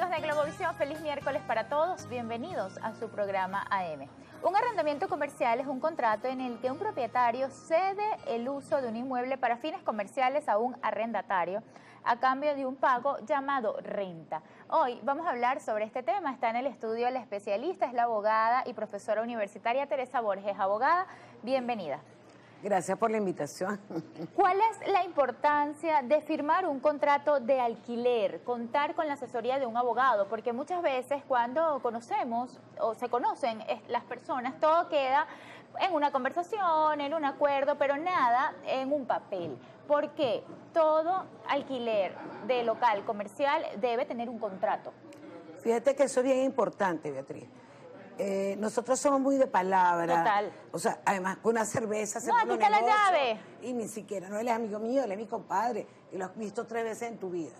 amigos de Globovisión, feliz miércoles para todos. Bienvenidos a su programa AM. Un arrendamiento comercial es un contrato en el que un propietario cede el uso de un inmueble para fines comerciales a un arrendatario a cambio de un pago llamado renta. Hoy vamos a hablar sobre este tema. Está en el estudio la especialista, es la abogada y profesora universitaria Teresa Borges. Abogada, bienvenida. Gracias por la invitación. ¿Cuál es la importancia de firmar un contrato de alquiler, contar con la asesoría de un abogado? Porque muchas veces cuando conocemos o se conocen las personas, todo queda en una conversación, en un acuerdo, pero nada en un papel. Porque todo alquiler de local comercial debe tener un contrato. Fíjate que eso es bien importante, Beatriz. Nosotros somos muy de palabra. Total. O sea, además con una cerveza se no, aquí está la llave. Y ni siquiera, no, él es amigo mío, él es mi compadre, y lo has visto 3 veces en tu vida.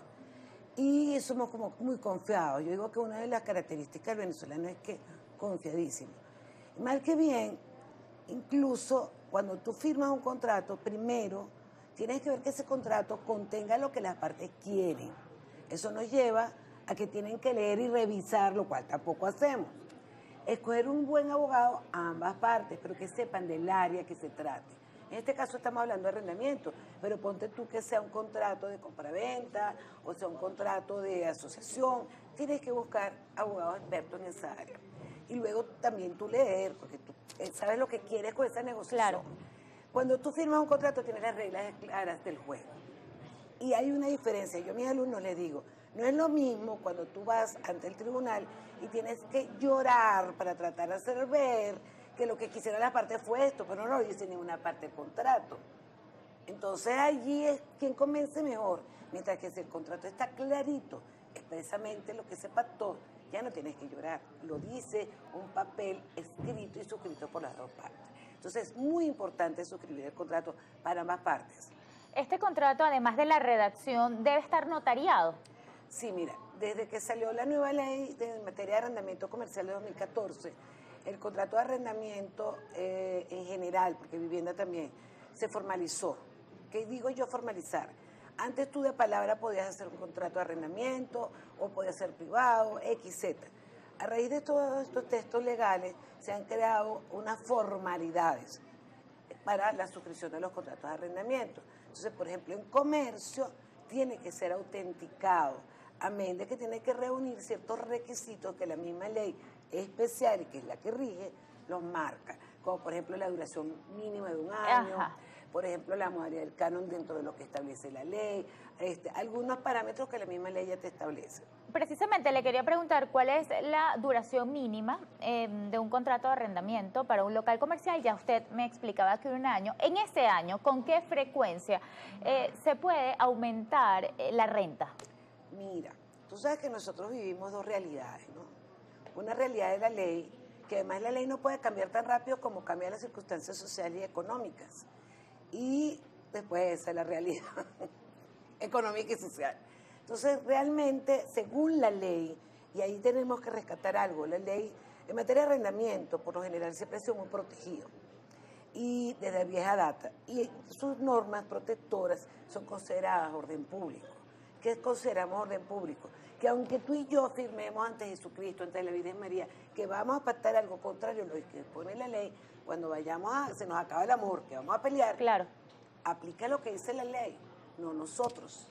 Y somos como muy confiados. Yo digo que una de las características del venezolano es que confiadísimo. Mal que bien, incluso cuando tú firmas un contrato, primero tienes que ver que ese contrato contenga lo que las partes quieren. Eso nos lleva a que tienen que leer y revisar, lo cual tampoco hacemos. Escoger un buen abogado a ambas partes, pero que sepan del área que se trate. En este caso estamos hablando de arrendamiento, pero ponte tú que sea un contrato de compraventa o sea un contrato de asociación. Tienes que buscar abogados expertos en esa área. Y luego también tú leer, porque tú sabes lo que quieres con esa negociación. Claro. Cuando tú firmas un contrato tienes las reglas claras del juego. Y hay una diferencia. Yo a mis alumnos les digo, no es lo mismo cuando tú vas ante el tribunal y tienes que llorar para tratar de hacer ver que lo que quisiera la parte fue esto, pero no lo dice ninguna parte del contrato. Entonces allí es quien convence mejor, mientras que si el contrato está clarito, expresamente lo que se pactó, ya no tienes que llorar. Lo dice un papel escrito y suscrito por las dos partes. Entonces es muy importante suscribir el contrato para ambas partes. Este contrato, además de la redacción, debe estar notariado. Sí, mira, desde que salió la nueva ley de materia de arrendamiento comercial de 2014, el contrato de arrendamiento en general, porque vivienda también, se formalizó. ¿Qué digo yo formalizar? Antes tú de palabra podías hacer un contrato de arrendamiento o podías ser privado, XZ. A raíz de todos estos textos legales se han creado unas formalidades para la suscripción de los contratos de arrendamiento. Entonces, por ejemplo, en comercio tiene que ser autenticado, amén de que tiene que reunir ciertos requisitos que la misma ley especial, y que es la que rige, los marca, como por ejemplo la duración mínima de un año, Ajá. por ejemplo la modalidad del canon dentro de lo que establece la ley, algunos parámetros que la misma ley ya te establece. Precisamente le quería preguntar cuál es la duración mínima de un contrato de arrendamiento para un local comercial. Ya usted me explicaba que 1 año. En ese año, ¿con qué frecuencia se puede aumentar la renta? Mira, tú sabes que nosotros vivimos 2 realidades, ¿no? Una realidad de la ley, que además la ley no puede cambiar tan rápido como cambian las circunstancias sociales y económicas. Y después esa es la realidad económica y social. Entonces, realmente, según la ley, y ahí tenemos que rescatar algo, la ley en materia de arrendamiento, por lo general, siempre ha sido muy protegido, y desde vieja data, y sus normas protectoras son consideradas orden público. ¿Qué consideramos orden público? Que aunque tú y yo firmemos ante Jesucristo, ante la Virgen María, que vamos a pactar algo contrario a lo que pone la ley, cuando se nos acaba el amor, que vamos a pelear, Claro. aplica lo que dice la ley, no nosotros.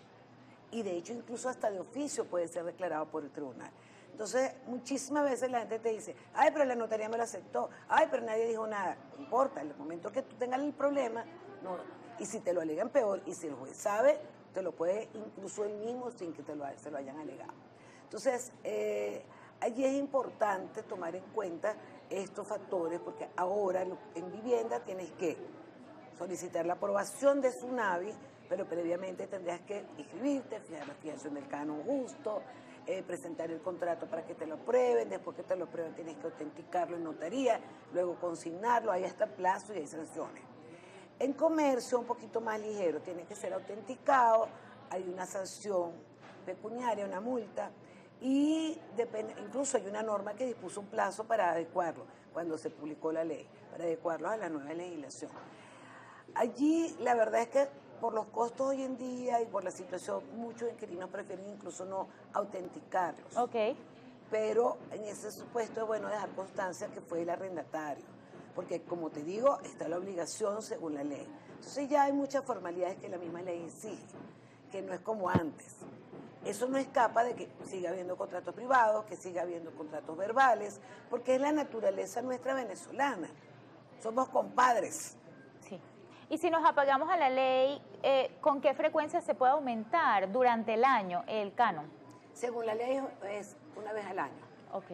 Y de hecho incluso hasta de oficio puede ser declarado por el tribunal. Entonces muchísimas veces la gente te dice, ay, pero la notaría me lo aceptó, ay, pero nadie dijo nada. No importa, en el momento que tú tengas el problema, no, y si te lo alegan peor, y si el juez sabe, te lo puede incluso él mismo sin que se lo hayan alegado. Entonces allí es importante tomar en cuenta estos factores, porque ahora en vivienda tienes que solicitar la aprobación de SUNAVI, pero previamente tendrías que inscribirte, fijar la fijación del canon justo, presentar el contrato para que te lo aprueben, después que te lo aprueben tienes que autenticarlo en notaría, luego consignarlo, ahí está plazo y hay sanciones. En comercio un poquito más ligero, tiene que ser autenticado, hay una sanción pecuniaria, una multa, y incluso hay una norma que dispuso un plazo para adecuarlo, cuando se publicó la ley, para adecuarlo a la nueva legislación. Allí la verdad es que por los costos hoy en día y por la situación, muchos inquilinos prefieren incluso no autenticarlos. Ok. Pero en ese supuesto es bueno dejar constancia que fue el arrendatario, porque como te digo, está la obligación según la ley. Entonces ya hay muchas formalidades que la misma ley exige, que no es como antes. Eso no escapa de que siga habiendo contratos privados, que siga habiendo contratos verbales, porque es la naturaleza nuestra venezolana. Somos compadres. Sí. Y si nos apagamos a la ley, ¿con qué frecuencia se puede aumentar durante el año el canon? Según la ley es una vez al año. Ok.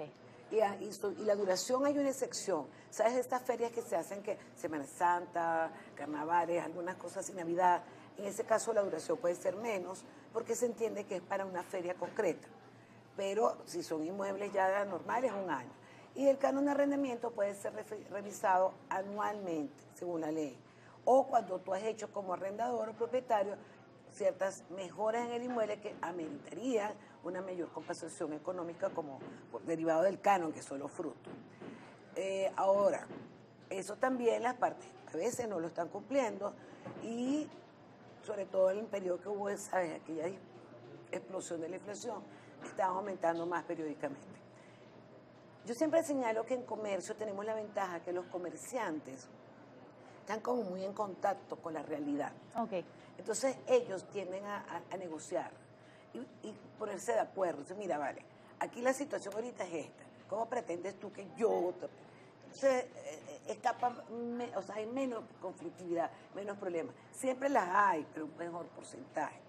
Y la duración hay una excepción. ¿Sabes? Estas ferias que se hacen, que Semana Santa, carnavales, algunas cosas y Navidad, en ese caso la duración puede ser menos porque se entiende que es para una feria concreta. Pero si son inmuebles ya normales, un año. Y el canon de arrendamiento puede ser revisado anualmente, según la ley. O cuando tú has hecho como arrendador o propietario ciertas mejoras en el inmueble que ameritarían una mayor compensación económica como derivado del canon, que son los frutos. Ahora, eso también las partes a veces no lo están cumpliendo y sobre todo en el periodo que hubo aquella explosión de la inflación, están aumentando más periódicamente. Yo siempre señalo que en comercio tenemos la ventaja que los comerciantes están como muy en contacto con la realidad. Ok. Entonces ellos tienden a negociar y ponerse de acuerdo. Entonces, mira, vale, aquí la situación ahorita es esta. ¿Cómo pretendes tú que yo...? Entonces, o sea, hay menos conflictividad, menos problemas. Siempre las hay, pero un mejor porcentaje.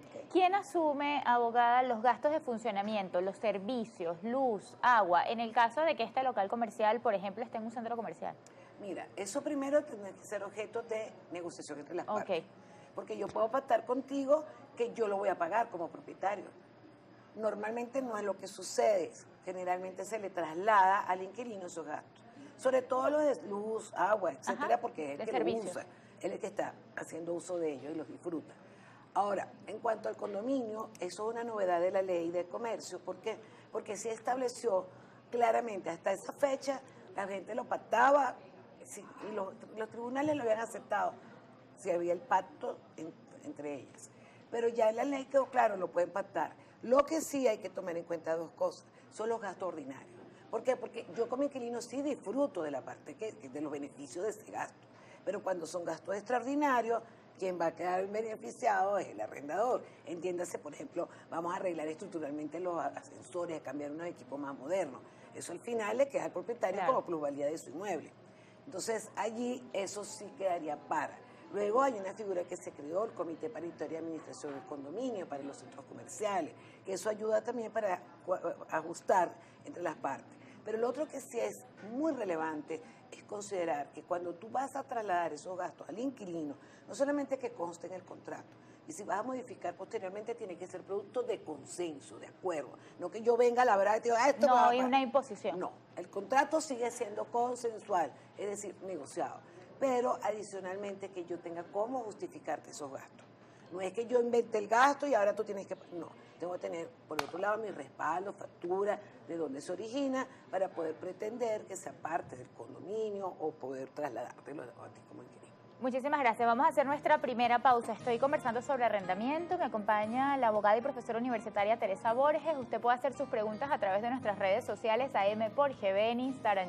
Okay. ¿Quién asume, abogada, los gastos de funcionamiento, los servicios, luz, agua, en el caso de que este local comercial, por ejemplo, esté en un centro comercial? Mira, eso primero tiene que ser objeto de negociación entre las partes. Okay. Porque yo puedo pactar contigo que yo lo voy a pagar como propietario. Normalmente no es lo que sucede. Generalmente se le traslada al inquilino esos gastos. Sobre todo los de luz, agua, etcétera, porque es el que lo usa, es el que está haciendo uso de ellos y los disfruta. Ahora, en cuanto al condominio, eso es una novedad de la ley de comercio. ¿Por qué? Porque se estableció claramente hasta esa fecha, la gente lo pactaba, y los tribunales lo habían aceptado, si había el pacto entre ellas. Pero ya en la ley quedó claro, lo pueden pactar. Lo que sí hay que tomar en cuenta dos cosas, son los gastos ordinarios. ¿Por qué? Porque yo como inquilino sí disfruto de la parte de los beneficios de ese gasto. Pero cuando son gastos extraordinarios, quien va a quedar beneficiado es el arrendador. Entiéndase, por ejemplo, vamos a arreglar estructuralmente los ascensores, a cambiar unos equipos más modernos. Eso al final le queda al propietario como plusvalía de su inmueble. Entonces, allí eso sí quedaría para. Luego hay una figura que se creó, el Comité Paritario de Administración del Condominio para los centros comerciales, que eso ayuda también para ajustar entre las partes. Pero lo otro que sí es muy relevante es considerar que cuando tú vas a trasladar esos gastos al inquilino, no solamente que conste en el contrato, y si vas a modificar posteriormente tiene que ser producto de consenso, de acuerdo. No que yo venga a la verdad y te diga, esto no hay una imposición. No, el contrato sigue siendo consensual, es decir, negociado. Pero adicionalmente que yo tenga cómo justificarte esos gastos. No es que yo invente el gasto y ahora tú tienes que... No, tengo que tener, por otro lado, mi respaldo, factura, de dónde se origina, para poder pretender que sea parte del condominio o poder trasladártelo a ti como inquilino. Muchísimas gracias. Vamos a hacer nuestra primera pausa. Estoy conversando sobre arrendamiento. Me acompaña la abogada y profesora universitaria Teresa Borges. Usted puede hacer sus preguntas a través de nuestras redes sociales, AM por GB en Instagram.